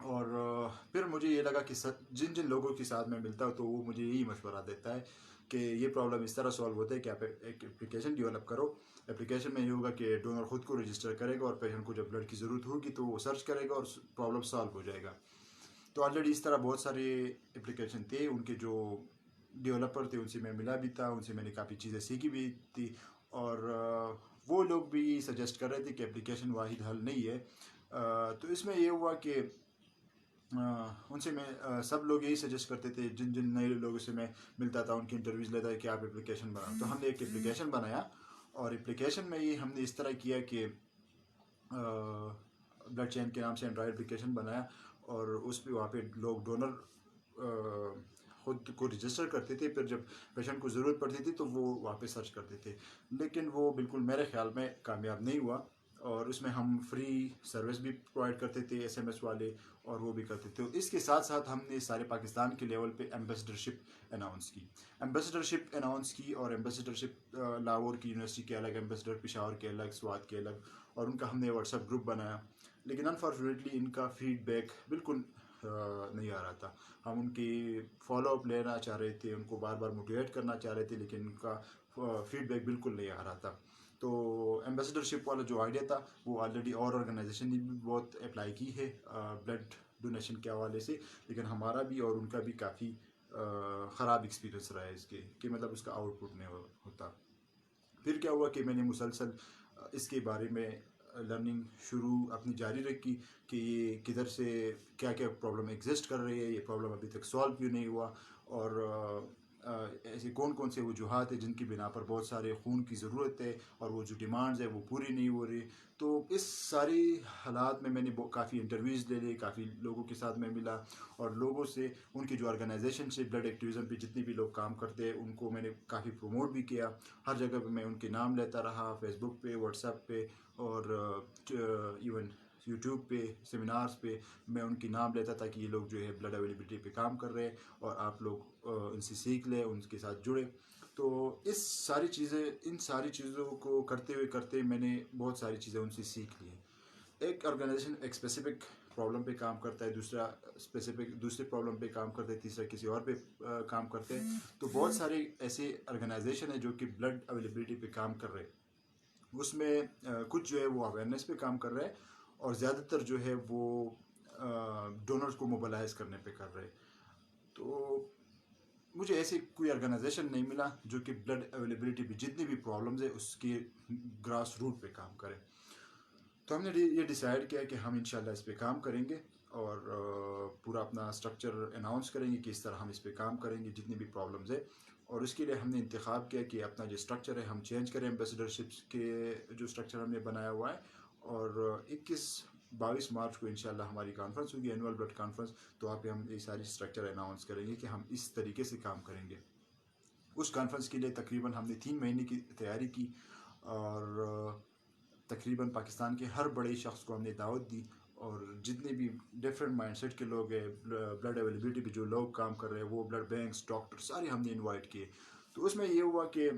اور پھر مجھے یہ لگا کہ جن جن لوگوں کے ساتھ میں ملتا ہوں تو وہ مجھے یہی مشورہ دیتا ہے کہ یہ پرابلم اس طرح سالو ہوتا ہے کہ آپ ایک اپلیکیشن ڈیولپ کرو. اپلیکیشن میں یہ ہوگا کہ ڈونر خود کو رجسٹر کرے گا اور پیشنٹ کو جب بلڈ کی ضرورت ہوگی تو وہ سرچ کرے گا اور پرابلم سالو ہو جائے گا. تو آلریڈی اس طرح بہت سارے اپلیکیشن تھے, ان کے جو ڈیولپر تھے ان سے میں ملا بھی تھا, ان سے میں نے کافی چیزیں سیکھی بھی تھی, اور وہ لوگ بھی سجیسٹ کر رہے تھے کہ اپلیکیشن واحد حل نہیں ہے. تو اس میں یہ ہوا کہ ان سے میں سب لوگ یہی سجیسٹ کرتے تھے, جن جن نئے لوگوں سے میں ملتا تھا ان کی انٹرویوز لیتا ہے کہ آپ اپلیکیشن بناؤ. تو ہم نے ایک اپلیکیشن بنایا, اور اپلیکیشن میں یہ ہم نے اس طرح کیا کہ بلڈ چین کے نام سے اینڈرائڈ اپلیکیشن بنایا, اور اس پہ وہاں پہ لوگ ڈونر خود کو رجسٹر کرتے تھے, پھر جب پیشنٹ کو ضرورت پڑتی تھی تو وہ وہاں پہ سرچ کرتے تھے. لیکن وہ بالکل میرے خیال میں کامیاب نہیں ہوا, اور اس میں ہم فری سروس بھی پرووائڈ کرتے تھے ایس ایم ایس والے, اور وہ بھی کرتے تھے. اس کے ساتھ ساتھ ہم نے سارے پاکستان کے لیول پہ ایمبیسڈرشپ اناؤنس کی, اور ایمبیسڈرشپ لاہور کی یونیورسٹی کے الگ ایمبیسڈر, پشاور کے الگ, سوات کے الگ, اور ان کا ہم نے واٹس ایپ گروپ بنایا. لیکن انفارچونیٹلی ان کا فیڈ بیک بالکل نہیں آ رہا تھا. ہم ان کی فالو اپ لینا چاہ رہے تھے, ان کو بار بار موٹیویٹ کرنا چاہ رہے تھے, لیکن ان کا فیڈ بیک بالکل نہیں آ رہا تھا. تو ایمبیسڈرشپ والا جو آئیڈیا تھا وہ آلریڈی اور آرگنائزیشن نے بھی بہت اپلائی کی ہے بلڈ ڈونیشن کے حوالے سے, لیکن ہمارا بھی اور ان کا بھی کافی خراب ایکسپیرینس رہا ہے اس کے, کہ مطلب اس کا آؤٹ پٹ نہیں ہوتا. پھر کیا ہوا کہ میں نے مسلسل اس کے بارے میں لرننگ اپنی جاری رکھی کہ یہ کدھر سے کیا کیا پرابلم ایگزسٹ کر رہی ہے, یہ پرابلم ابھی تک سالو کیوں نہیں ہوا, اور ایسے کون سے وجوہات ہیں جن کی بنا پر بہت سارے خون کی ضرورت ہے اور وہ جو ڈیمانڈز ہے وہ پوری نہیں ہو رہی. تو اس ساری حالات میں نے کافی انٹرویوز لے لیے, کافی لوگوں کے ساتھ میں ملا, اور لوگوں سے ان کی جو آرگنائزیشن سے بلڈ ایکٹیویزم پہ جتنے بھی لوگ کام کرتے ہیں ان کو میں نے کافی پروموٹ بھی کیا. ہر جگہ پہ میں ان کے نام لیتا رہا, فیس بک پہ, واٹس ایپ پہ, اور ایون یوٹیوب پہ, سیمینارز پہ میں ان کی نام لیتا تھا کہ یہ لوگ جو ہے بلڈ اویلیبلٹی پہ کام کر رہے ہیں, اور آپ لوگ ان سے سیکھ لیں, ان کے ساتھ جڑے. تو ان ساری چیزوں کو کرتے میں نے بہت ساری چیزیں ان سے سیکھ لی. ایک آرگنائزیشن ایک اسپیسیفک پرابلم پہ کام کرتا ہے, دوسرے پرابلم پہ کام کرتا ہے, تیسرا کسی اور پہ کام کرتے ہیں. تو بہت سارے ایسے آرگنائزیشن ہیں جو کہ بلڈ اویلیبلٹی پہ کام کر رہے ہیں. اس میں کچھ جو ہے وہ اویئرنیس پہ کام کر رہے ہیں, اور زیادہ تر جو ہے وہ ڈونرز کو موبلائز کرنے پہ کر رہے. تو مجھے ایسی کوئی آرگنائزیشن نہیں ملا جو کہ بلڈ اویلیبلٹی پہ جتنی بھی پرابلمز ہے اس کے گراس روٹ پہ کام کرے. تو ہم نے یہ ڈیسائیڈ کیا کہ ہم انشاءاللہ اس پہ کام کریں گے, اور پورا اپنا اسٹرکچر اناؤنس کریں گے کہ اس طرح ہم اس پہ کام کریں گے جتنی بھی پرابلمز ہے. اور اس کے لیے ہم نے انتخاب کیا کہ اپنا جو اسٹرکچر ہے ہم چینج کریں, ایمبیسڈرشپس کے جو اسٹرکچر ہم نے بنایا ہوا ہے. اور 22 مارچ کو انشاءاللہ ہماری کانفرنس ہوگی, اینول بلڈ کانفرنس. تو وہاں پہ ہم یہ ساری اسٹرکچر اناؤنس کریں گے کہ ہم اس طریقے سے کام کریں گے. اس کانفرنس کے لیے تقریباً ہم نے 3 مہینے کی تیاری کی, اور تقریباً پاکستان کے ہر بڑے شخص کو ہم نے دعوت دی, اور جتنے بھی ڈفرینٹ مائنڈ سیٹ کے لوگ ہیں, بلڈ اویلیبلٹی پہ جو لوگ کام کر رہے ہیں, وہ بلڈ بینکس, ڈاکٹر, سارے ہم نے انوائٹ کیے. تو اس میں یہ ہوا کہ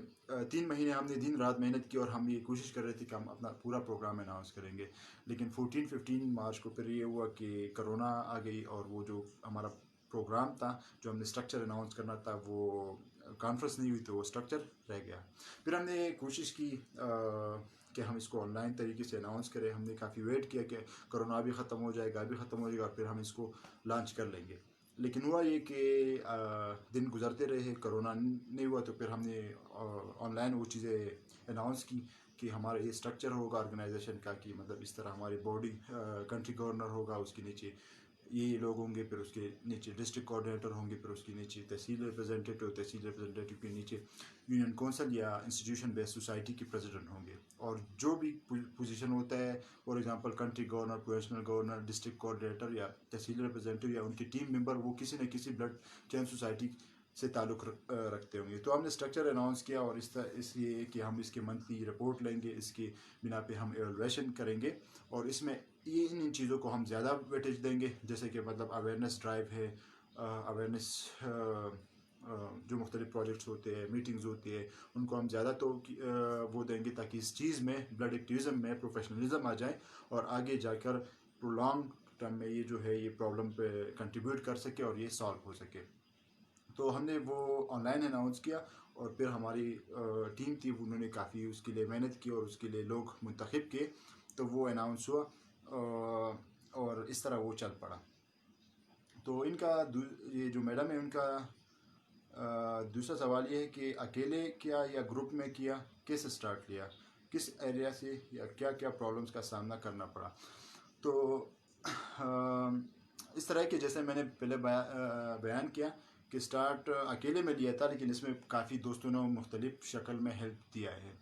3 مہینے ہم نے دن رات محنت کی, اور ہم یہ کوشش کر رہے تھے کہ ہم اپنا پورا پروگرام اناؤنس کریں گے. لیکن 15 مارچ کو پھر یہ ہوا کہ کرونا آ گئی, اور وہ جو ہمارا پروگرام تھا جو ہم نے اسٹرکچر اناؤنس کرنا تھا وہ کانفرنس نہیں ہوئی, تو وہ اسٹرکچر رہ گیا. پھر ہم نے کوشش کی کہ ہم اس کو آن لائن طریقے سے اناؤنس کریں. ہم نے کافی ویٹ کیا کہ کرونا بھی ختم ہو جائے گا, اور پھر ہم اس کو لانچ کر لیں گے. لیکن ہوا یہ کہ دن گزرتے رہے, کرونا نہیں ہوا, تو پھر ہم نے آن لائن وہ چیزیں اناؤنس کی کہ ہمارا یہ اسٹرکچر ہوگا آرگنائزیشن کا, کہ مطلب اس طرح ہماری باڈی کنٹری گورنر ہوگا, اس کے نیچے یہ لوگ ہوں گے, پھر اس کے نیچے ڈسٹرکٹ کوآرڈینیٹر ہوں گے, پھر اس کے نیچے تحصیل ریپرزینٹیٹو کے نیچے یونین کونسل یا انسٹیٹیوشن بیس سوسائٹی کے پریزیڈنٹ ہوں گے. اور جو بھی پوزیشن ہوتا ہے, for example country governor, provincial governor, district coordinator یا تحصیل ریپرزینٹیٹو یا ان کی ٹیم ممبر, وہ کسی نہ کسی بلڈ چین سوسائٹی سے تعلق رکھتے ہوں گے. تو ہم نے اسٹرکچر اناؤنس کیا, اور اس لیے کہ ہم اس کے منتھلی رپورٹ لیں گے, اس کے بنا پہ ہم ایویلویشن کریں گے, اور اس میں ان چیزوں کو ہم زیادہ ویٹیج دیں گے, جیسے کہ مطلب اویئرنیس ڈرائیو ہے, اویئرنیس جو مختلف پروجیکٹس ہوتے ہیں, میٹنگز ہوتی ہے, ان کو ہم زیادہ تو وہ دیں گے تاکہ اس چیز میں بلڈ ایکٹیویزم میں پروفیشنلزم آ جائے, اور آگے جا کر پرولانگ ٹرم میں یہ جو ہے یہ پرابلم پہ کنٹریبیوٹ کر سکے اور یہ سالو ہو سکے. تو ہم نے وہ آن لائن اناؤنس کیا اور پھر ہماری ٹیم تھی انہوں نے کافی اس کے لیے محنت کی اور اس کے لیے لوگ منتخب کیے, تو وہ اناؤنس ہوا اور اس طرح وہ چل پڑا. تو ان کا یہ جو میڈم ہے ان کا دوسرا سوال یہ ہے کہ اکیلے کیا یا گروپ میں کیا, کیسے اسٹارٹ کیا, کس ایریا سے, یا کیا کیا پرابلمس کا سامنا کرنا پڑا. تو اس طرح کے جیسے میں نے پہلے بیان کیا کہ اسٹارٹ اکیلے میں لیا تھا, لیکن اس میں کافی دوستوں نے مختلف شکل میں ہیلپ دیا ہے.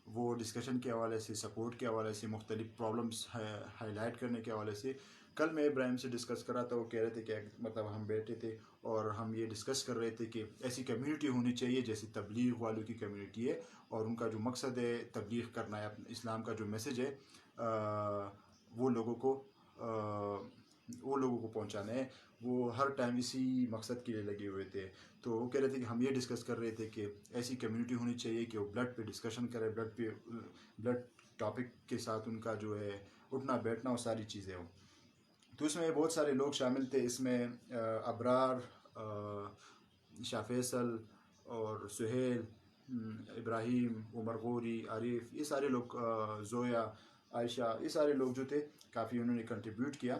وہ ڈسکشن کے حوالے سے, سپورٹ کے حوالے سے, مختلف پرابلمس ہائی لائٹ کرنے کے حوالے سے. کل میں ابراہیم سے ڈسکس کرا تھا, وہ کہہ رہے تھے کہ مطلب ہم بیٹھے تھے اور ہم یہ ڈسکس کر رہے تھے کہ ایسی کمیونٹی ہونی چاہیے جیسے تبلیغ والوں کی کمیونٹی ہے, اور ان کا جو مقصد ہے تبلیغ کرنا ہے, اسلام کا جو میسج ہے وہ لوگوں کو پہنچانا ہے. وہ ہر ٹائم اسی مقصد کے لیے لگے ہوئے تھے. تو وہ کہہ رہے تھے کہ ہم یہ ڈسکس کر رہے تھے کہ ایسی کمیونٹی ہونی چاہیے کہ وہ بلڈ پہ ڈسکشن کرے, بلڈ ٹاپک کے ساتھ ان کا جو ہے اٹھنا بیٹھنا وہ ساری چیزیں ہوں. تو اس میں بہت سارے لوگ شامل تھے. اس میں ابرار, شاہ فیصل اور سہیل, ابراہیم, عمر غوری, عارف, یہ سارے لوگ, زویا, عائشہ, یہ سارے لوگ جو تھے کافی انہوں نے کنٹریبیوٹ کیا.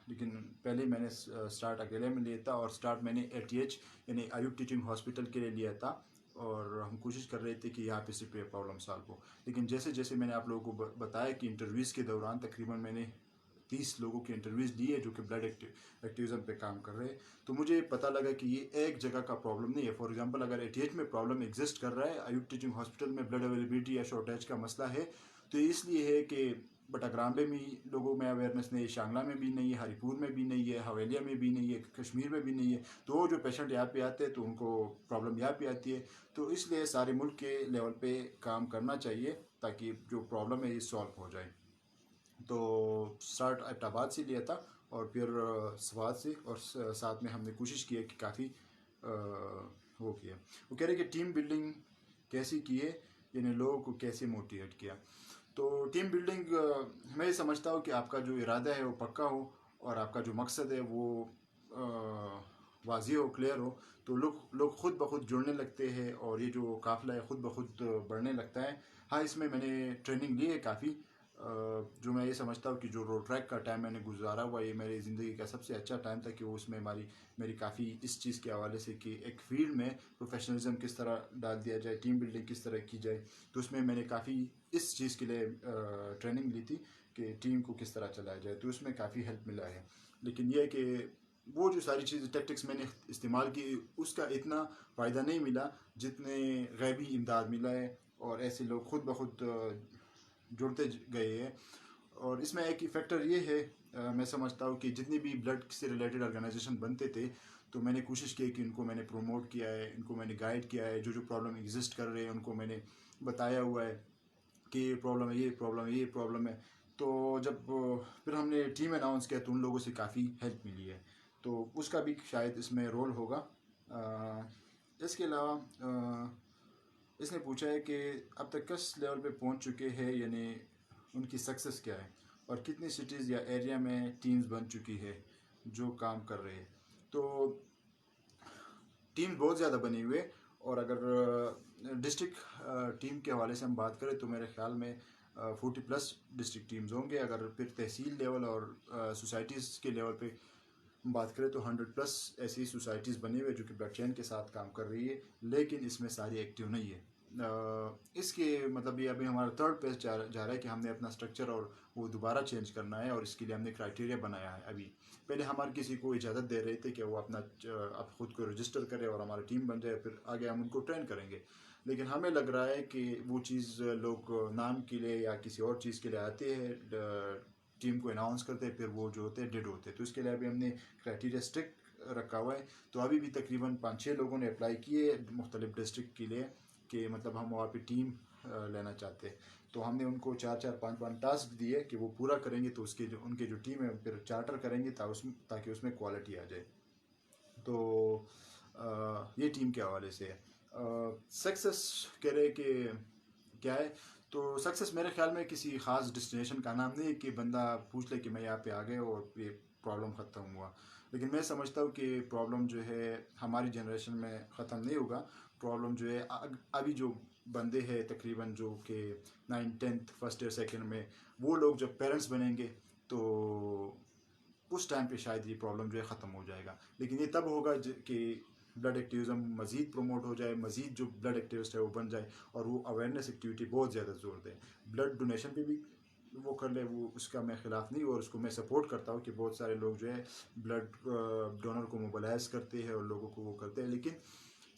لیکن پہلے میں نے اسٹارٹ اکیلے میں لیا تھا, اور اسٹارٹ میں نے ATH یعنی ایوب ٹیچنگ ہاسپٹل کے لیے لیا تھا, اور ہم کوشش کر رہے تھے کہ یہاں پہ صرف پرابلم سالو ہو. لیکن جیسے جیسے میں نے آپ لوگوں کو بتایا کہ انٹرویوز کے دوران تقریباً میں نے 30 لوگوں کی انٹرویوز لی ہے جو کہ بلڈ ایکٹیویزم پہ کام کر رہے ہیں. تو مجھے پتہ لگا کہ یہ ایک جگہ کا پرابلم نہیں ہے. فار ایگزامپل اگر ATH میں پرابلم ایگزسٹ کر رہا ہے, ایوب ٹیچنگ ہاسپٹل میں بلڈ اویلیبلٹی یا شارٹیج کا مسئلہ ہے, تو اس لیے ہے کہ بٹاگرامبے میں لوگوں میں اویئرنیس نہیں ہے, شانگلہ میں بھی نہیں ہے, ہری پور میں بھی نہیں ہے, حویلیہ میں بھی نہیں ہے, کشمیر میں بھی نہیں ہے. تو وہ جو پیشنٹ یہاں پہ آتے ہیں تو ان کو پرابلم یہاں پہ آتی ہے. تو اس لیے سارے ملک کے لیول پہ کام کرنا چاہیے تاکہ جو پرابلم ہے یہ سالو ہو جائے. تو اسٹارٹ ایبٹ آباد سے لیا تھا, اور پھر سوات سے, اور ساتھ میں ہم نے کوشش کی ہے کہ کافی وہ کیا. وہ کہہ رہے کہ ٹیم بلڈنگ کیسی کی ہے, یعنی لوگوں کو کیسے موٹیویٹ کیا. تو ٹیم بلڈنگ میں یہ سمجھتا ہوں کہ آپ کا جو ارادہ ہے وہ پکا ہو, اور آپ کا جو مقصد ہے وہ واضح ہو, کلیئر ہو, تو لوگ خود بخود جڑنے لگتے ہیں, اور یہ جو قافلہ ہے خود بخود بڑھنے لگتا ہے. ہاں, اس میں نے ٹریننگ لی ہے کافی, جو میں یہ سمجھتا ہوں کہ جو روڈ ٹریک کا ٹائم میں نے گزارا ہوا یہ میری زندگی کا سب سے اچھا ٹائم تھا, کہ وہ اس میں میری کافی اس چیز کے حوالے سے کہ ایک فیلڈ میں پروفیشنلزم کس طرح ڈال دیا جائے, ٹیم بلڈنگ کس طرح کی جائے. تو اس میں نے کافی اس چیز کے لیے ٹریننگ لی تھی کہ ٹیم کو کس طرح چلایا جائے, تو اس میں کافی ہیلپ ملا ہے. لیکن یہ کہ وہ جو ساری چیزیں ٹیکٹکس میں نے استعمال کی اس کا اتنا فائدہ نہیں ملا جتنے غیبی امداد ملا ہے, اور ایسے لوگ خود بخود جڑتے گئے ہیں. اور اس میں ایک فیکٹر یہ ہے, میں سمجھتا ہوں کہ جتنی بھی بلڈ سے ریلیٹڈ آرگنائزیشن بنتے تھے تو میں نے کوشش کی کہ ان کو میں نے پروموٹ کیا ہے, ان کو میں نے گائیڈ کیا ہے, جو پرابلم ایگزسٹ کر رہے ہیں ان کو میں نے بتایا ہوا ہے کہ یہ پرابلم ہے, یہ پرابلم ہے, یہ پرابلم ہے. تو جب پھر ہم نے ٹیم اناؤنس کیا تو ان لوگوں سے کافی ہیلپ ملی ہے, تو اس کا بھی شاید اس میں رول ہوگا. اس کے علاوہ اس نے پوچھا ہے کہ اب تک کس لیول پہ پہنچ چکے ہیں, یعنی ان کی سکسس کیا ہے, اور کتنی سٹیز یا ایریا میں ٹیمز بن چکی ہے جو کام کر رہے ہیں. تو ٹیم بہت زیادہ بنی ہوئے, اور اگر ڈسٹرکٹ ٹیم کے حوالے سے ہم بات کریں تو میرے خیال میں 40+ ڈسٹرکٹ ٹیمز ہوں گے. اگر پھر تحصیل لیول اور سوسائٹیز کے لیول پہ بات کریں تو 100+ ایسی سوسائٹیز بنی ہوئی جو کہ بلڈ چین کے ساتھ کام کر رہی ہے, لیکن اس میں ساری ایکٹیو نہیں ہے. اس کے مطلب یہ ابھی ہمارا 3rd پیج جا رہا ہے کہ ہم نے اپنا اسٹرکچر اور وہ دوبارہ چینج کرنا ہے, اور اس کے لیے ہم نے کرائٹیریا بنایا ہے. ابھی پہلے ہمارے کسی کو اجازت دے رہے تھے کہ وہ اپنا اب خود کو رجسٹر کرے اور ہماری ٹیم بن جائے, پھر آگے ہم ان کو ٹرین کریں گے. لیکن ہمیں لگ رہا ہے کہ وہ چیز لوگ نام کے لیے یا کسی اور چیز کے لیے آتے ہیں, ٹیم کو اناؤنس کرتے ہیں, پھر وہ جو ہوتے ہیں ڈیڈ ہوتے ہیں. تو اس کے لیے ابھی ہم نے کرائٹیریا اسٹرکٹ رکھا ہوا ہے. تو ابھی بھی تقریباً 5-6 لوگوں نے اپلائی کیے مختلف ڈسٹرکٹ کے لیے کہ مطلب ہم وہاں پہ ٹیم لینا چاہتے ہیں. تو ہم نے ان کو 4-4-5 ٹاسک دیے کہ وہ پورا کریں گے تو اس کے جو ان کے جو ٹیم ہے پھر چارٹر کریں گے تاکہ اس میں کوالٹی آ جائے. تو یہ ٹیم کے حوالے سے سکسس کہہ رہے کہ کیا ہے, تو سکسیس میرے خیال میں کسی خاص ڈسٹینیشن کا نام نہیں ہے کہ بندہ پوچھ لے کہ میں یہاں پہ آ گیا اور یہ پرابلم ختم ہوا. لیکن میں سمجھتا ہوں کہ پرابلم جو ہے ہماری جنریشن میں ختم نہیں ہوگا. پرابلم جو ہے ابھی جو بندے ہیں تقریباً جو کہ 9th 10th first year second میں، وہ لوگ جب پیرنٹس بنیں گے تو اس ٹائم پہ شاید یہ پرابلم جو ہے ختم ہو جائے گا. لیکن یہ تب ہوگا کہ بلڈ ایکٹیویزم مزید پروموٹ ہو جائے، مزید جو بلڈ ایکٹیوسٹ ہے وہ بن جائے اور وہ اویئرنیس ایکٹیویٹی بہت زیادہ زور دے. بلڈ ڈونیشن پہ بھی وہ کر لے، وہ اس کا میں خلاف نہیں، اور اس کو میں سپورٹ کرتا ہوں کہ بہت سارے لوگ جو ہے بلڈ ڈونر کو موبلائز کرتے ہیں اور لوگوں کو وہ کرتے ہیں. لیکن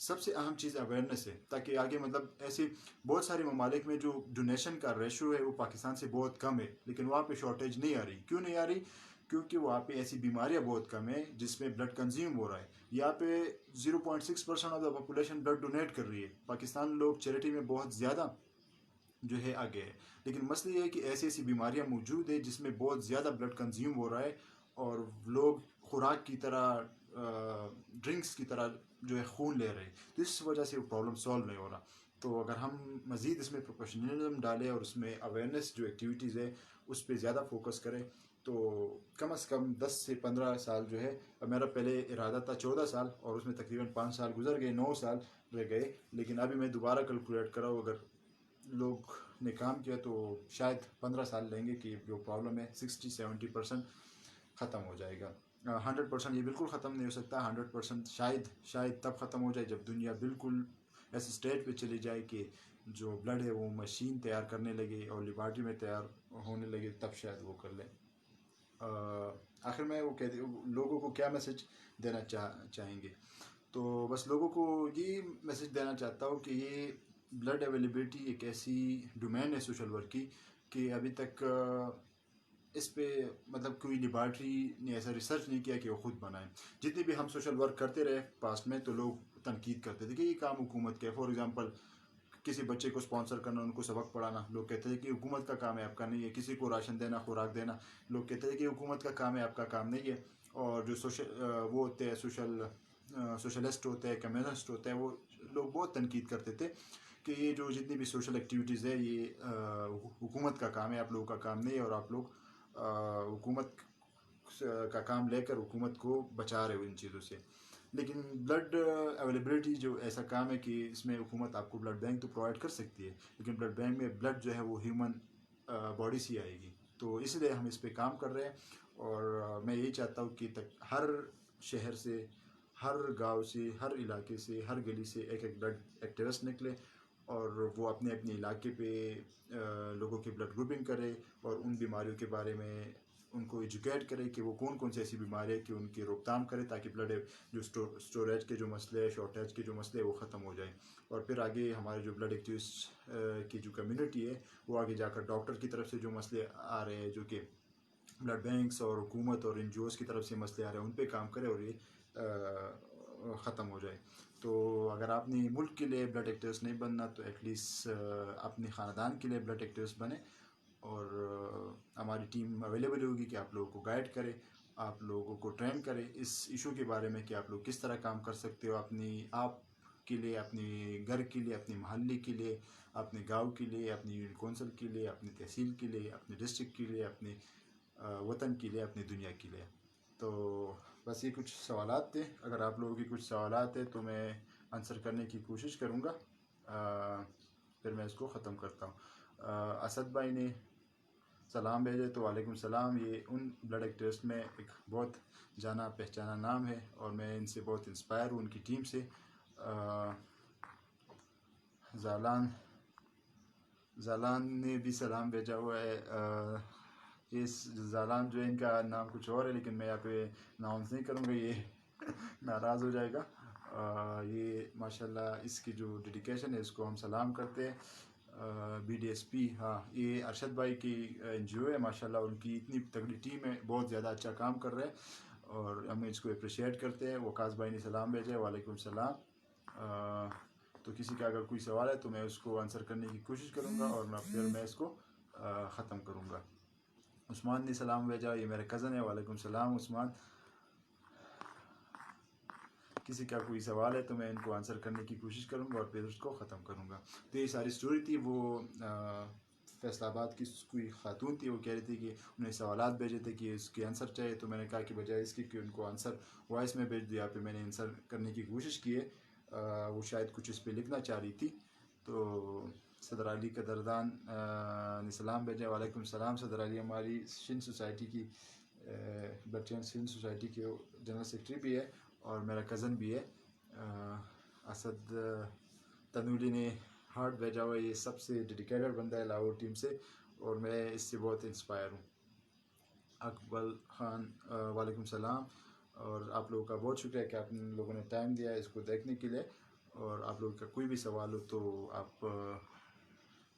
سب سے اہم چیز اویئرنیس ہے، تاکہ آگے مطلب ایسے بہت سارے ممالک میں جو ڈونیشن کا ریشو ہے وہ پاکستان سے بہت کم ہے، لیکن وہاں پہ شارٹیج نہیں آ رہی. کیوں نہیں آ رہی؟ کیونکہ وہاں پہ ایسی بیماریاں بہت کم ہیں جس میں بلڈ کنزیوم ہو رہا ہے. یہاں پہ 0.6% of the population blood donate کر رہی ہے. پاکستان لوگ چیریٹی میں بہت زیادہ جو ہے آگے ہے، لیکن مسئلہ یہ ہے کہ ایسی ایسی بیماریاں موجود ہیں جس میں بہت زیادہ بلڈ کنزیوم ہو رہا ہے اور لوگ خوراک کی طرح ڈرنکس کی طرح جو ہے خون لے رہے ہیں، تو اس وجہ سے وہ پرابلم سالو نہیں ہو رہا. تو اگر ہم مزید اس میں پروفیشنلزم ڈالیں اور اس میں اویئرنیس جو ایکٹیویٹیز ہے اس پہ زیادہ فوکس کریں تو کم از کم 10 سے 15 سال جو ہے، میرا پہلے ارادہ تھا 14 سال اور اس میں تقریباً 5 سال گزر گئے، 9 سال رہ گئے. لیکن ابھی میں دوبارہ کیلکولیٹ کرا ہوں، اگر لوگ نے کام کیا تو شاید 15 سال لیں گے کہ جو پرابلم ہے 60-70% ختم ہو جائے گا. 100% یہ بالکل ختم نہیں ہو سکتا. 100% شاید تب ختم ہو جائے جب دنیا بالکل ایسے اسٹیج پہ چلی جائے کہ جو بلڈ ہے وہ مشین تیار کرنے لگے اور لیبارٹری میں تیار ہونے لگے، تب شاید وہ کر لیں. آخر میں وہ کہتے لوگوں کو کیا میسج دینا چاہیں گے؟ تو بس لوگوں کو یہ میسج دینا چاہتا ہوں کہ یہ بلڈ اویلیبلٹی ایک ایسی ڈومین ہے سوشل ورک کی کہ ابھی تک اس پہ مطلب کوئی لیبارٹری نے ایسا ریسرچ نہیں کیا کہ وہ خود بنائیں. جتنی بھی ہم سوشل ورک کرتے رہے پاسٹ میں تو لوگ تنقید کرتے تھے کہ یہ کام حکومت کا ہے. فار ایگزامپل کسی بچے کو اسپانسر کرنا، ان کو سبق پڑھانا، لوگ کہتے ہیں کہ حکومت کا کام ہے، آپ کا نہیں ہے. کسی کو راشن دینا، خوراک دینا، لوگ کہتے ہیں کہ حکومت کا کام ہے، آپ کا کام نہیں ہے. اور جو وہ ہوتے ہیں سوشلسٹ ہوتے ہیں، کمیونسٹ ہوتے ہیں، وہ لوگ بہت تنقید کرتے تھے کہ یہ جو جتنی بھی سوشل ایکٹیویٹیز ہے یہ حکومت کا کام ہے، آپ لوگوں کا کام نہیں ہے، اور آپ لوگ حکومت کا کام لے کر حکومت کو بچا رہے ہو ان چیزوں سے. لیکن بلڈ اویلیبلٹی جو ایسا کام ہے کہ اس میں حکومت آپ کو بلڈ بینک تو پرووائڈ کر سکتی ہے، لیکن بلڈ بینک میں بلڈ جو ہے وہ ہیومن باڈی سے آئے گی. تو اس لیے ہم اس پہ کام کر رہے ہیں اور میں یہی چاہتا ہوں کہ ہر شہر سے، ہر گاؤں سے، ہر علاقے سے، ہر گلی سے ایک بلڈ ایکٹیوسٹ نکلے اور وہ اپنے علاقے پہ لوگوں کی بلڈ گروپنگ کرے اور ان بیماریوں کے بارے میں ان کو ایجوکیٹ کرے کہ وہ کون سی ایسی بیماری ہے کہ ان کی روک تھام کرے، تاکہ بلڈ جو اسٹوریج کے جو مسئلے، شارٹیج کے جو مسئلے وہ ختم ہو جائیں. اور پھر آگے ہمارے جو بلڈ ایکٹیوسٹ کی جو کمیونٹی ہے وہ آگے جا کر ڈاکٹر کی طرف سے جو مسئلے آ رہے ہیں، جو کہ بلڈ بینکس اور حکومت اور NGOs کی طرف سے مسئلے آ رہے ہیں، ان پہ کام کرے اور یہ ختم ہو جائے. تو اگر آپ نے ملک کے لیے بلڈ ایکٹیوسٹ نہیں بننا تو ایٹ لیسٹ اپنے خاندان کے لیے بلڈ ایکٹیوسٹ بنے. اور ہماری ٹیم اویلیبل ہوگی کہ آپ لوگوں کو گائیڈ کرے، آپ لوگوں کو ٹرین کرے اس ایشو کے بارے میں کہ آپ لوگ کس طرح کام کر سکتے ہو آپ کے لیے، اپنے گھر کے لیے، اپنے محلے کے لیے، اپنے گاؤں کے لیے، اپنی یونین کونسل کے لیے، اپنی تحصیل کے لیے، اپنے ڈسٹرکٹ کے لیے، اپنے وطن کے لیے، اپنی دنیا کے لیے. تو بس یہ کچھ سوالات تھے. اگر آپ لوگوں کی کچھ سوالات ہیں تو میں آنسر کرنے کی کوشش کروں گا. پھر میں اس کو ختم کرتا ہوں. اسد بھائی نے سلام بھیجے تو وعلیکم السلام. یہ ان بلڈ ایکٹیوسٹ میں ایک بہت جانا پہچانا نام ہے اور میں ان سے بہت انسپائر ہوں، ان کی ٹیم سے. زالان نے بھی سلام بھیجا ہوا ہے. یہ زالان جو ہے ان کا نام کچھ اور ہے، لیکن میں یہاں پہ اناؤنس نہیں کروں گا، یہ ناراض ہو جائے گا. یہ ماشاءاللہ اس کی جو ڈیڈیکیشن ہے اس کو ہم سلام کرتے ہیں. BDSP، ہاں یہ ارشد بھائی کی NGO ہے ماشاءاللہ، ان کی اتنی تگڑی ٹیم ہے، بہت زیادہ اچھا کام کر رہے ہیں اور ہم اس کو اپریشیٹ کرتے ہیں. وقاص بھائی نے سلام بھیجا، وعلیکم السلام. تو کسی کا اگر کوئی سوال ہے تو میں اس کو آنسر کرنے کی کوشش کروں گا اور پھر میں اس کو ختم کروں گا. عثمان نے سلام بھیجا، یہ میرے کزن ہے، وعلیکم السلام عثمان. کسی کا کوئی سوال ہے تو میں ان کو آنسر کرنے کی کوشش کروں گا اور پھر اس کو ختم کروں گا. تو یہ ساری سٹوری تھی. وہ فیصل آباد کی کوئی خاتون تھی, وہ کہہ رہی تھی کہ انہیں سوالات بھیجے تھے کہ اس کے آنسر چاہیے. تو میں نے کہا کہ بجائے اس کی کہ ان کو آنسر وائس میں بھیج دیا, پہ میں نے آنسر کرنے کی کوشش کی ہے. وہ شاید کچھ اس پہ لکھنا چاہ رہی تھی. تو صدر علی قدردان نے سلام بھیجا. وعلیکم السلام. صدر علی ہماری سندھ سوسائٹی کی بچیاں سندھ سوسائٹی کے جنرل سیکرٹری بھی ہے اور میرا کزن بھی ہے. اسد تنولی نے ہارٹ بھیجا ہوا ہے. یہ سب سے ڈیڈیکیٹڈ بندہ ہے لاہور ٹیم سے, اور میں اس سے بہت انسپائر ہوں. اقبال خان وعلیکم السلام. اور آپ لوگوں کا بہت شکریہ کہ آپ لوگوں نے ٹائم دیا ہے اس کو دیکھنے کے لیے. اور آپ لوگوں کا کوئی بھی سوال ہو تو آپ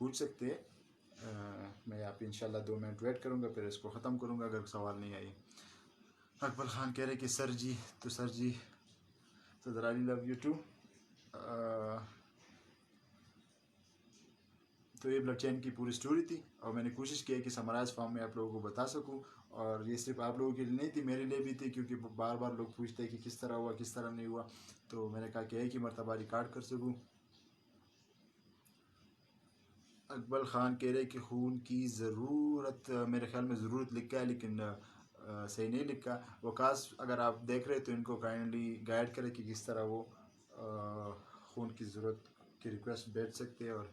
پوچھ سکتے ہیں. میں آپ انشاءاللہ 2 منٹ ویٹ کروں گا, پھر اس کو ختم کروں گا اگر سوال نہیں آئی. اقبال خان کہہ رہے کہ سر جی, تو سر جی صدر علی لو یو ٹو. تو یہ بلڈ چین کی پوری سٹوری تھی, اور میں نے کوشش کی کہ سمرائز فارم میں آپ لوگوں کو بتا سکوں. اور یہ صرف آپ لوگوں کے لیے نہیں تھی, میرے لیے بھی تھی, کیونکہ بار بار لوگ پوچھتے ہیں کہ کس طرح ہوا کس طرح نہیں ہوا. تو میں نے کہا کہ ایک ہی مرتبہ ریکارڈ کر سکوں. اقبال خان کہہ رہے کہ خون کی ضرورت, میرے خیال میں ضرورت لکھا ہے لیکن صحیح نہیں لکھا. وکاس اگر آپ دیکھ رہے تو ان کو کائنڈلی گائیڈ کرے کہ کس طرح وہ خون کی ضرورت کی ریکویسٹ بھیج سکتے ہیں, اور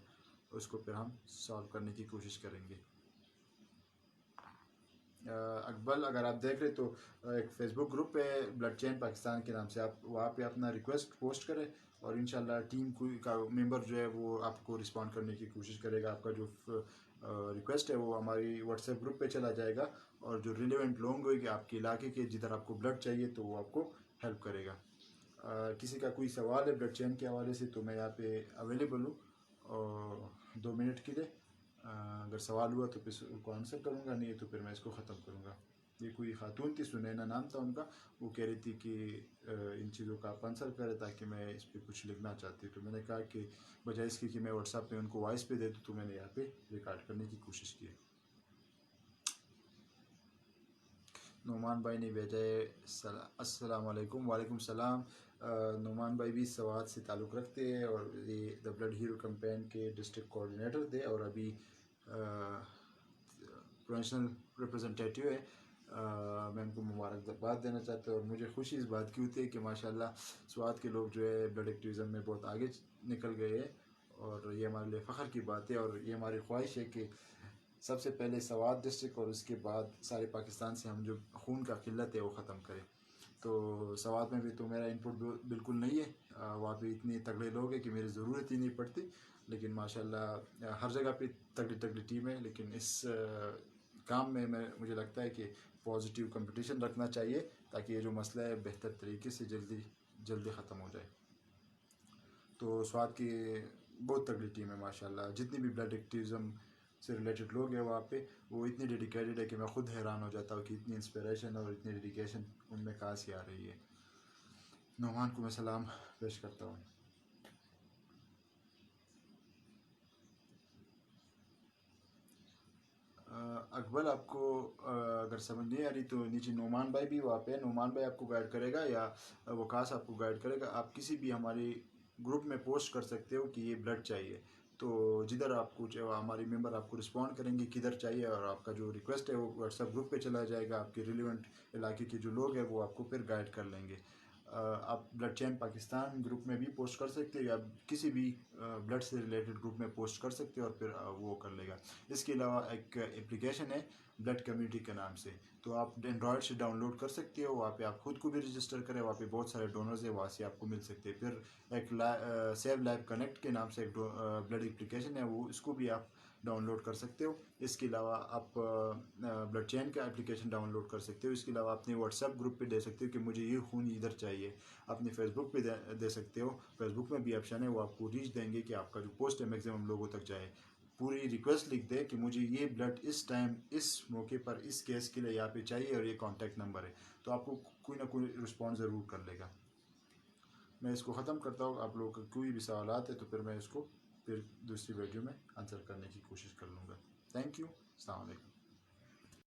اس کو پھر ہم سالو کرنے کی کوشش کریں گے. اقبال اگر آپ دیکھ رہے تو ایک فیس بک گروپ ہے بلڈ چین پاکستان کے نام سے, آپ وہاں پہ اپنا ریکویسٹ پوسٹ کریں, اور انشاءاللہ ٹیم کا ممبر جو ہے وہ آپ کو رسپونڈ کرنے کی کوشش کرے گا. آپ کا جو ریکویسٹ ہے وہ ہماری واٹس ایپ گروپ پہ چلا جائے گا, اور جو ریلیونٹ لوگ ہوئے کہ آپ کے علاقے کے جدھر آپ کو بلڈ چاہیے تو وہ آپ کو ہیلپ کرے گا. کسی کا کوئی سوال ہے بلڈ چین کے حوالے سے تو میں یہاں پہ اویلیبل ہوں, اور 2 منٹ کے لیے. اگر سوال ہوا تو پھر ان کو آنسر کروں گا, نہیں تو پھر میں اس کو ختم کروں گا. یہ کوئی خاتون تھی, سنینا نام تھا ان کا, وہ کہہ رہی تھی کہ ان چیزوں کا آپ آنسر کرے تاکہ میں اس پہ کچھ لکھنا چاہتی. تو میں نے کہا کہ بجائے اس کی کہ میں واٹس ایپ پہ ان کو وائس پہ دے دوں, تو میں نے یہاں پہ ریکارڈ کرنے کی کوشش کی. نعمان بھائی نے بھیجا ہے السلام علیکم. وعلیکم السلام. نعمان بھائی بھی سوات سے تعلق رکھتے ہیں, اور یہ دا بلڈ ہیرو کمپین کے ڈسٹرکٹ کوآرڈینیٹر تھے, اور ابھی پروفیشنل ریپرزنٹیٹیو ہے. میں ان کو مبارکباد دینا چاہتا ہوں, اور مجھے خوشی اس بات کی ہوتی ہے کہ ماشاءاللہ سوات کے لوگ جو ہے بلڈ ایکٹیویزم میں بہت آگے نکل گئے ہیں, اور یہ ہمارے لیے فخر کی بات ہے. اور یہ ہماری خواہش ہے کہ سب سے پہلے سوات ڈسٹرکٹ اور اس کے بعد سارے پاکستان سے ہم جو خون کا قلت ہے وہ ختم کریں. تو سوات میں بھی تو میرا انپٹ بالکل نہیں ہے, وہاں پہ اتنے تگڑے لوگ ہیں کہ میری ضرورت ہی نہیں پڑتی. لیکن ماشاءاللہ ہر جگہ پہ تگڑی ٹیم ہے, لیکن اس کام میں مجھے لگتا ہے کہ پازیٹیو کمپٹیشن رکھنا چاہیے تاکہ یہ جو مسئلہ ہے بہتر طریقے سے جلدی ختم ہو جائے. تو سوات کی بہت تگڑی ٹیم ہے ماشاءاللہ. جتنی بھی بلڈ ایکٹیویزم سے ریلیٹڈ لوگ ہیں وہاں پہ, وہ اتنے ڈیڈیکیٹڈ ہے کہ میں خود حیران ہو جاتا ہوں کہ اتنی انسپریشن اور اتنی ڈیڈیکیشن ان میں کہاں سے آ رہی ہے. نعمان کو میں سلام پیش کرتا ہوں. اقبال آپ کو اگر سمجھ نہیں آ رہی تو نیچے نعمان بھائی بھی وہاں پہ, نعمان بھائی آپ کو گائیڈ کرے گا, یا وکاس آپ کو گائیڈ کرے گا. آپ کسی بھی ہماری گروپ میں پوسٹ کر سکتے ہو کہ یہ بلڈ چاہیے, تو جدھر آپ کو ہماری ممبر آپ کو رسپونڈ کریں گے کدھر چاہیے, اور آپ کا جو ریکویسٹ ہے وہ واٹس ایپ گروپ پہ چلا جائے گا. آپ کے ریلیونٹ علاقے کے جو لوگ ہیں وہ آپ کو پھر گائیڈ کر لیں گے. آپ بلڈ چین پاکستان گروپ میں بھی پوسٹ کر سکتے ہو, یا کسی بھی بلڈ سے ریلیٹڈ گروپ میں پوسٹ کر سکتے ہو, اور پھر وہ کر لے گا. اس کے علاوہ ایک اپلیکیشن ہے بلڈ کمیونٹی کے نام سے, تو آپ اینڈرائڈ سے ڈاؤن لوڈ کر سکتے ہو. وہاں پہ آپ خود کو بھی رجسٹر کریں, وہاں پہ بہت سارے ڈونرز ہیں, وہاں سے آپ کو مل سکتے ہیں. پھر ایک سیو لائف کنیکٹ کے نام سے ایک بلڈ اپلیکیشن ہے, وہ اس کو بھی آپ ڈاؤن لوڈ کر سکتے ہو. اس کے علاوہ آپ بلڈ چین کا اپلیکیشن ڈاؤن لوڈ کر سکتے ہو. اس کے علاوہ اپنے واٹس ایپ گروپ پہ دے سکتے ہو کہ مجھے یہ خون ادھر چاہیے. اپنے فیس بک پہ دے سکتے ہو, فیس بک میں بھی آپشن ہے, وہ آپ کو ریچ دیں گے کہ آپ کا جو پوسٹ ہے میکسیمم لوگوں تک جائے. پوری ریکویسٹ لکھ دے کہ مجھے یہ بلڈ اس ٹائم اس موقع پر اس کیس کے لیے یہاں پہ چاہیے, اور یہ کانٹیکٹ نمبر ہے, تو آپ کو کوئی نہ کوئی رسپانس ضرور کر لے گا. میں اس کو ختم کرتا ہوں. آپ لوگوں کے کوئی بھی سوالات ہیں تو پھر میں اس کو پھر دوسری ویڈیو میں آنسر کرنے کی کوشش کر لوں گا. Thank you. السلام علیکم.